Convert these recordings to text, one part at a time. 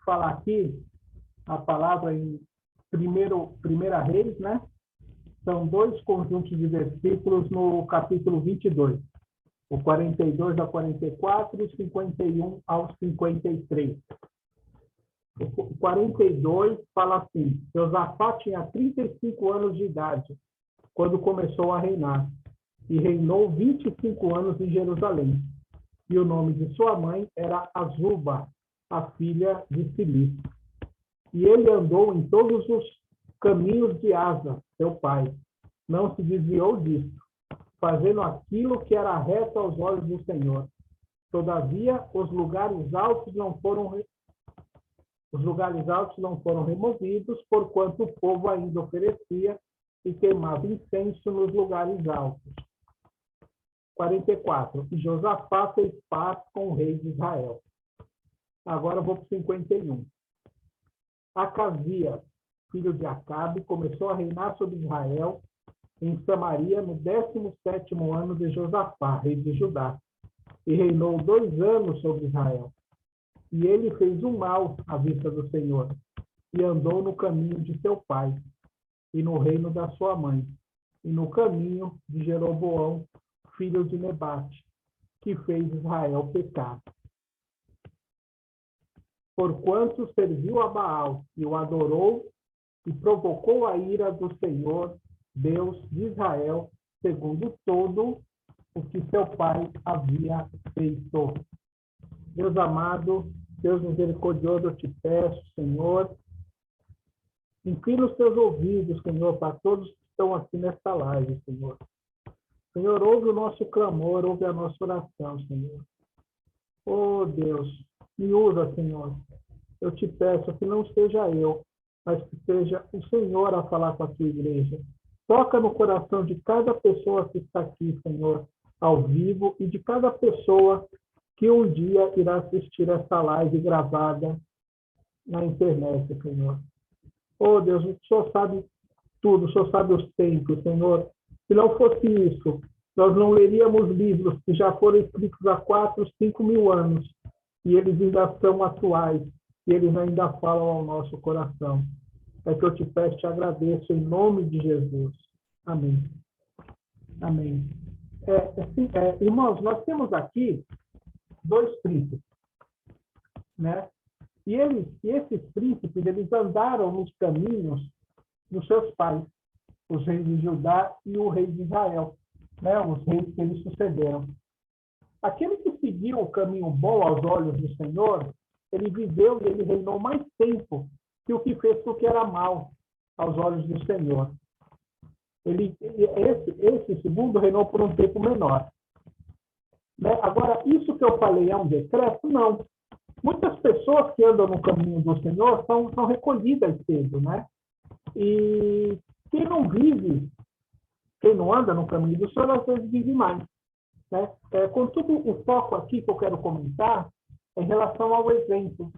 falar aqui a palavra em Primeira Reis, né? São dois conjuntos de versículos no capítulo 22, o 42 ao 44 e o 51 ao 53. O 42 fala assim: Josafá tinha 35 anos de idade quando começou a reinar, e reinou 25 anos em Jerusalém. E o nome de sua mãe era Azuba, a filha de Silis. E ele andou em todos os caminhos de Asa, seu pai. Não se desviou disso, fazendo aquilo que era reto aos olhos do Senhor. Todavia, os lugares altos não foram removidos, porquanto o povo ainda oferecia e queimava incenso nos lugares altos. 44. E Josafá fez paz com o rei de Israel. Agora vou para o 51. Acasias, filho de Acabe, começou a reinar sobre Israel em Samaria no 17º ano de Josafá, rei de Judá, e reinou 2 anos sobre Israel. E ele fez o mal à vista do Senhor, e andou no caminho de seu pai, e no reino da sua mãe, e no caminho de Jeroboão, filho de Nebate, que fez Israel pecar. Porquanto serviu a Baal, e o adorou, e provocou a ira do Senhor, Deus de Israel, segundo todo o que seu pai havia feito. Deus amado, Deus misericordioso, eu te peço, Senhor, inclina os teus ouvidos, Senhor, para todos que estão aqui nesta live, Senhor. Senhor, ouve o nosso clamor, ouve a nossa oração, Senhor. Oh, Deus, me usa, Senhor. Eu te peço que não seja eu, mas que seja o Senhor a falar com a tua igreja. Toca no coração de cada pessoa que está aqui, Senhor, ao vivo, e de cada pessoa que um dia irá assistir essa live gravada na internet, Senhor. Oh, Deus, o Senhor sabe tudo, o Senhor sabe os tempos, Senhor. Se não fosse isso, nós não leríamos livros que já foram escritos há 4, 5 mil anos, e eles ainda são atuais, e eles ainda falam ao nosso coração. É que eu te peço, te agradeço, em nome de Jesus. Amém. Amém. Irmãos, nós temos aqui 2 príncipes, né? E esses príncipes, eles andaram nos caminhos dos seus pais, os reis de Judá e o rei de Israel, né? Os reis que eles sucederam. Aquele que seguiu o caminho bom aos olhos do Senhor, ele viveu e ele reinou mais tempo que o que fez o que era mal aos olhos do Senhor. Esse segundo reinou por um tempo menor. Né? Agora, isso que eu falei é um decreto? Não. Muitas pessoas que andam no caminho do Senhor são recolhidas cedo, né? E quem não vive, quem não anda no caminho do Senhor, às vezes vive mais. Né? Contudo, o foco aqui que eu quero comentar é em relação ao exemplo,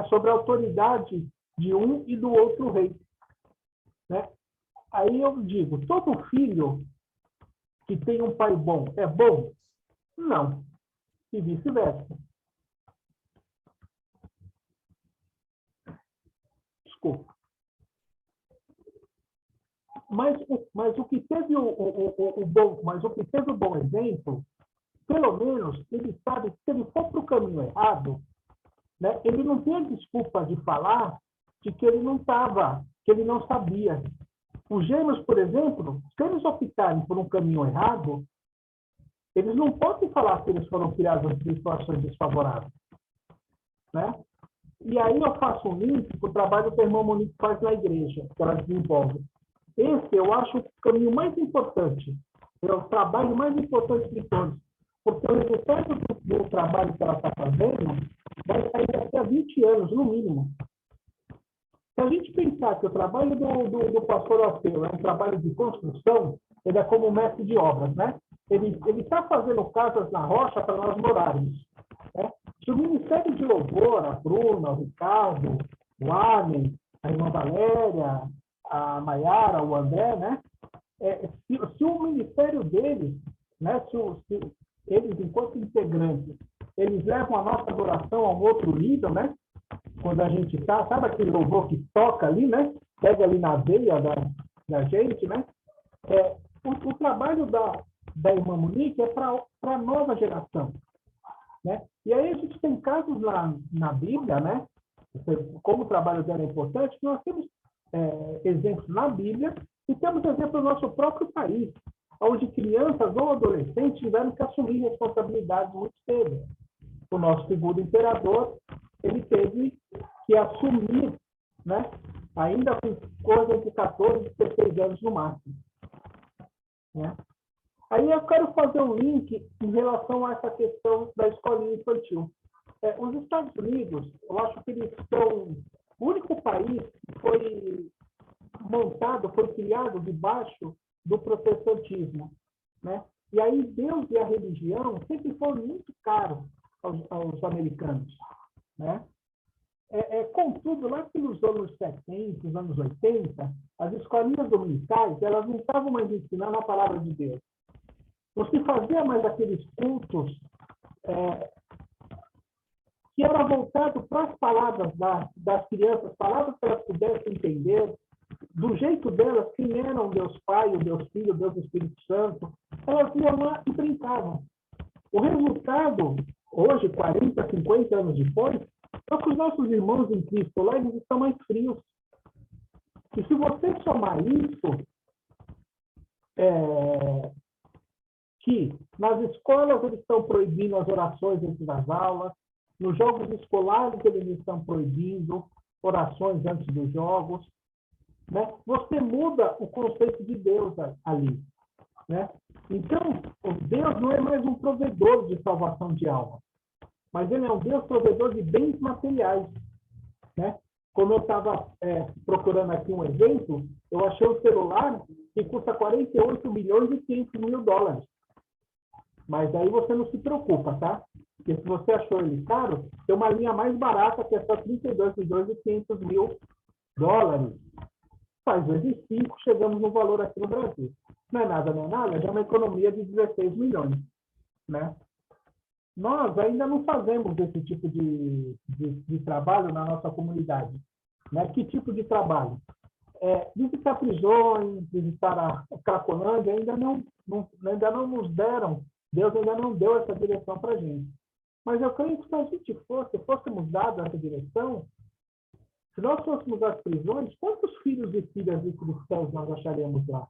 sobre a autoridade de um e do outro rei. Né? Aí eu digo, todo filho que tem um pai bom é bom? Não. E vice-versa. Desculpa. Mas o que teve o bom exemplo, pelo menos ele sabe que se ele for para o caminho errado, né, ele não tem a desculpa de falar de que ele não estava, que ele não sabia. Os gêmeos, por exemplo, se eles optarem por um caminho errado, eles não podem falar que eles foram criados em situações desfavoráveis. Né? E aí eu faço um link para o trabalho que a irmã Monique faz na igreja, que ela desenvolve. Esse eu acho o caminho mais importante, é o trabalho mais importante de todos, porque o resultado do trabalho que ela está fazendo vai sair daqui a 20 anos, no mínimo. Se a gente pensar que o trabalho do pastor Alfeu é um trabalho de construção, ele é como mestre de obras, né? Ele está fazendo casas na rocha para nós morarmos. Né? Se o Ministério de Louvor, a Bruna, o Ricardo, o Arlen, a irmã Valéria, a Maiara, o André, né? Se o ministério deles, né? Se eles, enquanto integrantes, eles levam a nossa adoração a um outro nível, né? quando a gente está, sabe aquele louvor que toca ali, né? Pega ali na veia da gente, né? O trabalho da irmã Monique é para a nova geração, né? E aí a gente tem casos na Bíblia, né? Como o trabalho dela é importante, nós temos exemplos na Bíblia e temos exemplos no nosso próprio país, onde crianças ou adolescentes tiveram que assumir responsabilidades muito cedo. O nosso segundo imperador, ele teve que assumir, né? Ainda com coisa entre 14 e 16 anos no máximo, né? Aí eu quero fazer um link em relação a essa questão da escolinha infantil. Os Estados Unidos, eu acho que eles são o único país que foi montado, foi criado debaixo do protestantismo, né? E aí Deus e a religião sempre foram muito caros aos americanos, né? Contudo, lá pelos anos 70, os anos 80, as escolinhas dominicais, elas não estavam mais ensinando a palavra de Deus. Não se fazia mais aqueles cultos que era voltado para as palavras das crianças, palavras que elas pudessem entender, do jeito delas, quem eram Deus Pai, o Deus Filho, o Deus Espírito Santo. Elas iam lá e brincavam. O resultado, hoje, 40, 50 anos depois, é que os nossos irmãos em Cristo lá, eles estão mais frios. E se você somar isso, que nas escolas eles estão proibindo as orações entre as aulas, nos jogos escolares eles estão proibindo orações antes dos jogos, né? Você muda o conceito de Deus ali, né? Então, Deus não é mais um provedor de salvação de alma, mas ele é um Deus provedor de bens materiais, né? Como eu estava procurando aqui um exemplo, eu achei um celular que custa 48 milhões e 500 mil dólares. Mas aí você não se preocupa, tá? Porque se você achou ele caro, tem uma linha mais barata que é só 32 milhões e 500 mil dólares. Faz vezes 5, chegamos no valor aqui no Brasil. Não é nada, já é uma economia de 16 milhões, né? Nós ainda não fazemos esse tipo de trabalho na nossa comunidade, né? Que tipo de trabalho? Visitar prisões, visitar a Cracolândia, ainda não nos deram, Deus ainda não deu essa direção para a gente. Mas eu creio que se a gente fôssemos dados essa direção, se nós fôssemos às prisões, quantos filhos e filhas de cristãos nós acharemos lá?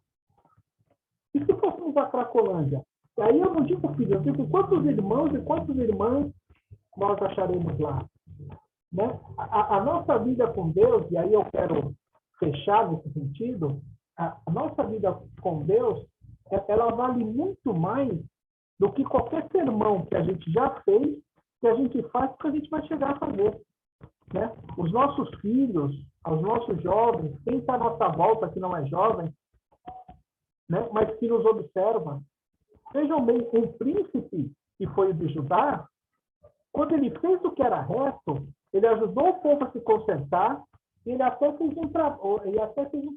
E se fôssemos à Cracolândia? E aí eu não digo filhos, eu digo quantos irmãos e quantas irmãs nós acharemos lá? Né? A nossa vida com Deus, e aí eu quero fechar nesse sentido, a nossa vida com Deus, ela vale muito mais do que qualquer sermão que a gente já fez, que a gente faz, que a gente vai chegar a fazer. Né? Os nossos filhos, os nossos jovens, quem está à nossa volta que não é jovem, né? Mas que nos observa, vejam bem, um príncipe que foi de Judá, quando ele fez o que era reto, ele ajudou o povo a se consertar, e ele até fez um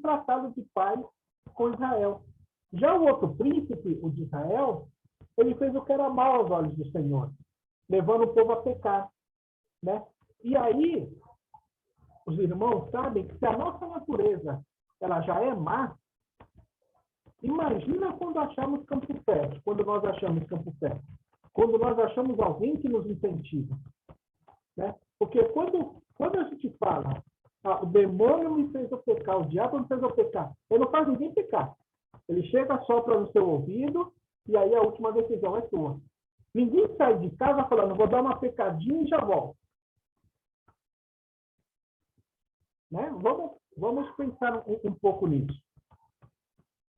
tratado de paz com Israel. Já o outro príncipe, o de Israel, ele fez o que era mal aos olhos do Senhor, levando o povo a pecar, né? E aí, os irmãos sabem que se a nossa natureza ela já é má, imagina quando achamos campo fértil, quando nós achamos campo fértil, quando nós achamos alguém que nos incentiva, né? Porque quando a gente fala, o demônio me fez eu pecar, o diabo me fez eu pecar, ele não faz ninguém pecar. Ele chega, sopra no seu ouvido, e aí a última decisão é sua. Ninguém sai de casa falando, vou dar uma pecadinha e já volto. Né? Vamos pensar um pouco nisso.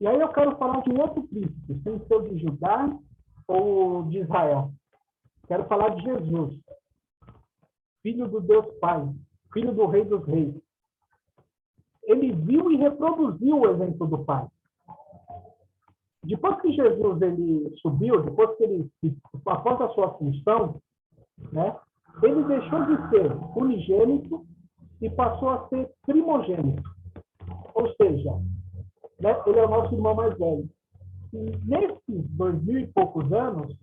E aí eu quero falar de um outro príncipe, sem ser o de Judá ou de Israel. Quero falar de Jesus, filho do Deus Pai, filho do Rei dos Reis. Ele viu e reproduziu o exemplo do Pai. Depois que Jesus ele subiu, após a sua função, né, ele deixou de ser unigênito e passou a ser primogênito. Ou seja, né, ele é o nosso irmão mais velho. E nesses 2000 e poucos anos,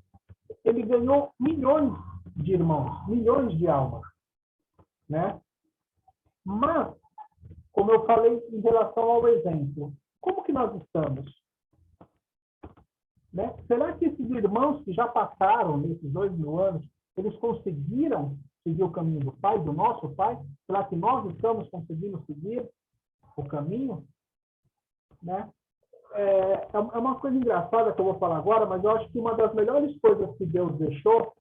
ele ganhou milhões de irmãos, milhões de almas, né? Mas, como eu falei em relação ao exemplo, como que nós estamos? Né? Será que esses irmãos que já passaram nesses 2000 anos, eles conseguiram seguir o caminho do Pai, do nosso Pai? Será que nós estamos conseguindo seguir o caminho? Né? É uma coisa engraçada que eu vou falar agora, mas eu acho que uma das melhores coisas que Deus deixou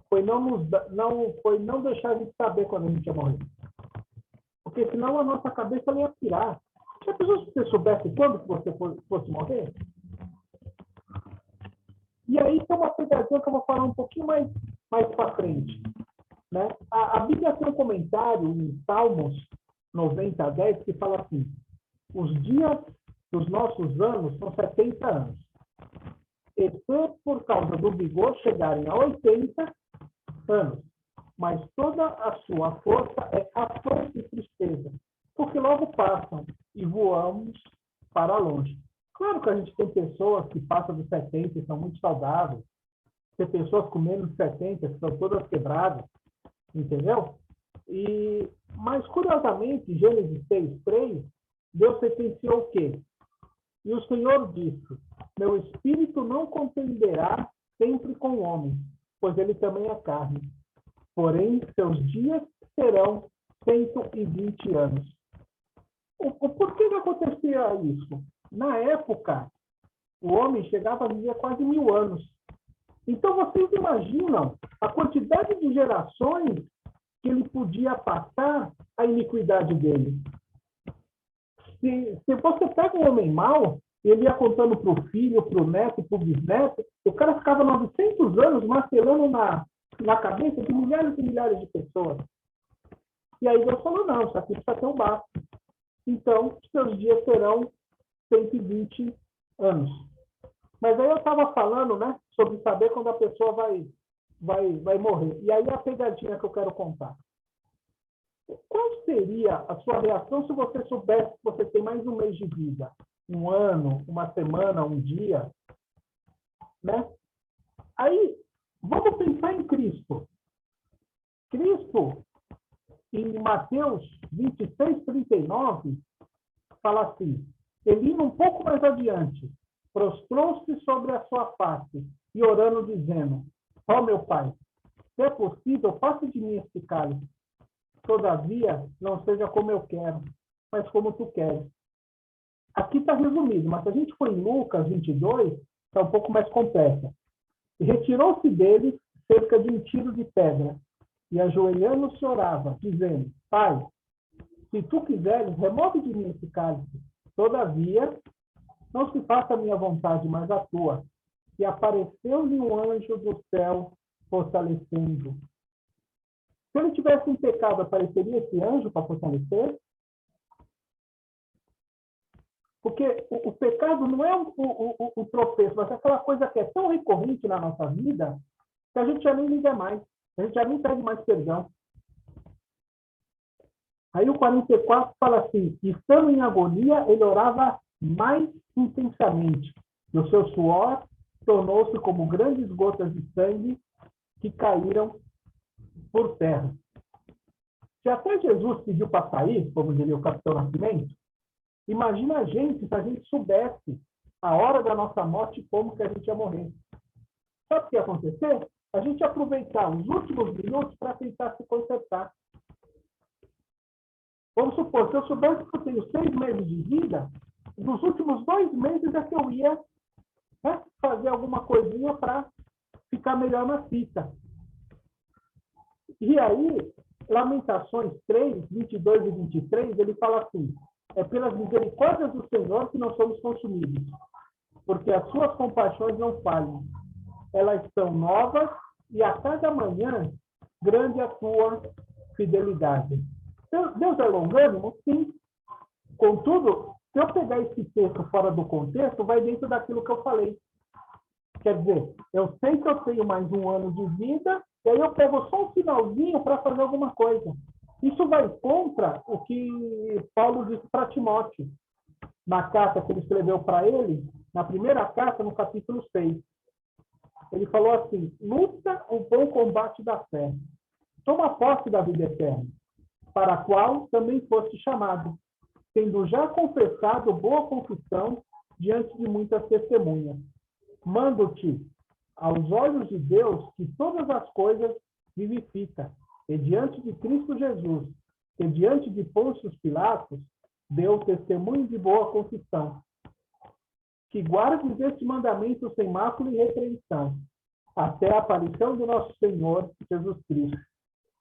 foi não deixar a gente saber quando a gente ia morrer. Porque senão a nossa cabeça ia pirar. Já pensou se você soubesse quando que você fosse morrer? E aí tem uma pegadinha que eu vou falar um pouquinho mais para frente. Né? A Bíblia tem um comentário em Salmos 90:10 que fala assim: os dias dos nossos anos são 70 anos. E se por causa do vigor chegarem a 80 anos, mas toda a sua força é afronta e tristeza, porque logo passam e voamos para longe. Claro que a gente tem pessoas que passam dos 70 e são muito saudáveis, tem pessoas com menos de 70 que são todas quebradas, entendeu? Mas, curiosamente, Gênesis 6:3, Deus sentenciou o quê? E o Senhor disse: meu espírito não contenderá sempre com o homem, pois ele também é carne. Porém, seus dias serão 120 anos. Por que acontecia isso? Na época, o homem chegava a viver quase 1000 anos. Então, vocês imaginam a quantidade de gerações que ele podia passar a iniquidade dele. Se você pega um homem mau, ele ia contando para o filho, para o neto, para o bisneto, o cara ficava 900 anos martelando na cabeça de milhares e milhares de pessoas. E aí Deus falou: não, isso aqui precisa ter um basta. Então, seus dias serão 120 anos. Mas aí eu estava falando, né, sobre saber quando a pessoa vai morrer. E aí a pegadinha que eu quero contar. Qual seria a sua reação se você soubesse que você tem mais um mês de vida? Um ano, uma semana, um dia? Né? Aí, vamos pensar em Cristo. Cristo, em Mateus 26:39, fala assim: ele indo um pouco mais adiante, prostrou-se sobre a sua face e orando, dizendo: ó meu Pai, se é possível, passe de mim este cálice. Todavia, não seja como eu quero, mas como tu queres. Aqui está resumido, mas se a gente for em Lucas 22, está um pouco mais completa. E retirou-se dele cerca de 1 tiro de pedra, e ajoelhando-se orava, dizendo: Pai, se tu quiseres, remove de mim esse cálice. Todavia, não se faça a minha vontade, mas a tua. E apareceu-lhe um anjo do céu, fortalecendo. Se ele tivesse um pecado, apareceria esse anjo para fortalecer? Porque o pecado não é o tropeço, mas é aquela coisa que é tão recorrente na nossa vida que a gente já nem liga mais. A gente já nem pede mais perdão. Aí o 44 fala assim: e estando em agonia, ele orava mais intensamente. E o seu suor tornou-se como grandes gotas de sangue que caíram por terra. Se até Jesus pediu para sair, como diria o Capitão Nascimento, imagina a gente se a gente soubesse a hora da nossa morte como que a gente ia morrer. Sabe o que ia acontecer? A gente ia aproveitar os últimos minutos para tentar se consertar. Vamos supor, se eu soubesse que eu tenho 6 meses de vida, nos últimos 2 meses é que eu ia, né, fazer alguma coisinha para ficar melhor na fita. E aí, Lamentações 3, 22 e 23, ele fala assim: é pelas misericórdias do Senhor que nós somos consumidos, porque as suas compaixões não falham. Elas são novas e a cada manhã grande é a tua fidelidade. Deus é longânimo? Sim. Contudo, se eu pegar esse texto fora do contexto, vai dentro daquilo que eu falei. Quer dizer, eu sei que eu tenho mais um ano de vida, e aí eu pego só um finalzinho para fazer alguma coisa. Isso vai contra o que Paulo disse para Timóteo, na carta que ele escreveu para ele, na primeira carta, no capítulo 6. Ele falou assim: luta o bom combate da fé. Toma posse da vida eterna. para a qual também foste chamado, tendo já confessado boa confissão diante de muitas testemunhas. Mando-te, aos olhos de Deus, que todas as coisas vivifica, e diante de Cristo Jesus, e diante de Pôncio Pilatos, deu testemunho de boa confissão, que guardes este mandamento sem mácula e repreensão, até a aparição do nosso Senhor Jesus Cristo,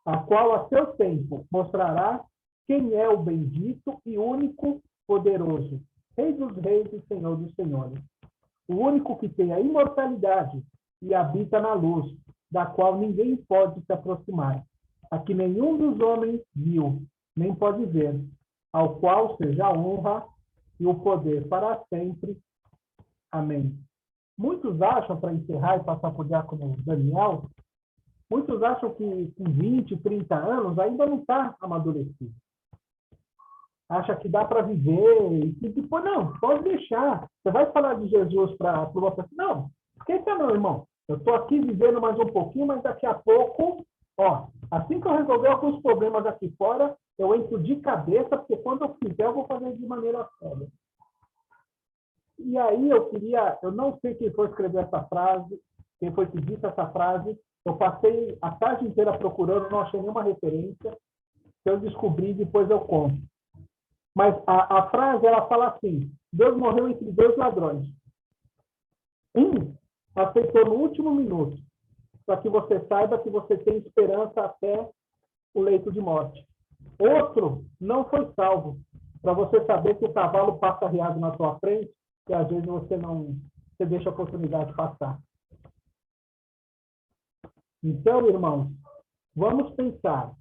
a qual a seu tempo mostrará quem é o bendito e único poderoso, Rei dos reis e Senhor dos senhores, o único que tem a imortalidade e habita na luz, da qual ninguém pode se aproximar, a que nenhum dos homens viu, nem pode ver, ao qual seja a honra e o poder para sempre. Amém. Muitos acham, para encerrar e passar para o diácono Daniel, muitos acham que com 20, 30 anos ainda não está amadurecido. Acha que dá para viver, e depois, não, pode deixar. Você vai falar de Jesus para uma pessoa? Não, esqueça não, irmão. Eu estou aqui vivendo mais um pouquinho, mas daqui a pouco, assim que eu resolver alguns problemas aqui fora, eu entro de cabeça, porque quando eu fizer, eu vou fazer de maneira séria. E aí eu não sei quem foi escrever essa frase, quem foi que disse essa frase, eu passei a tarde inteira procurando, não achei nenhuma referência, se eu descobrir, depois eu conto. Mas a frase, ela fala assim, Deus morreu entre dois ladrões. Um aceitou no último minuto, para que você saiba que você tem esperança até o leito de morte. Outro não foi salvo, para você saber que o cavalo passa arriado na sua frente, e às vezes você deixa a oportunidade passar. Então, irmãos, vamos pensar.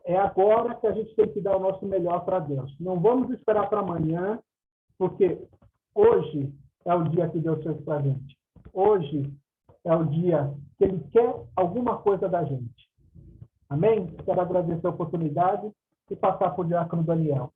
É agora que a gente tem que dar o nosso melhor para Deus. Não vamos esperar para amanhã, porque hoje é o dia que Deus fez para a gente. Hoje é o dia que Ele quer alguma coisa da gente. Amém? Quero agradecer a oportunidade e passar para o diácono Daniel.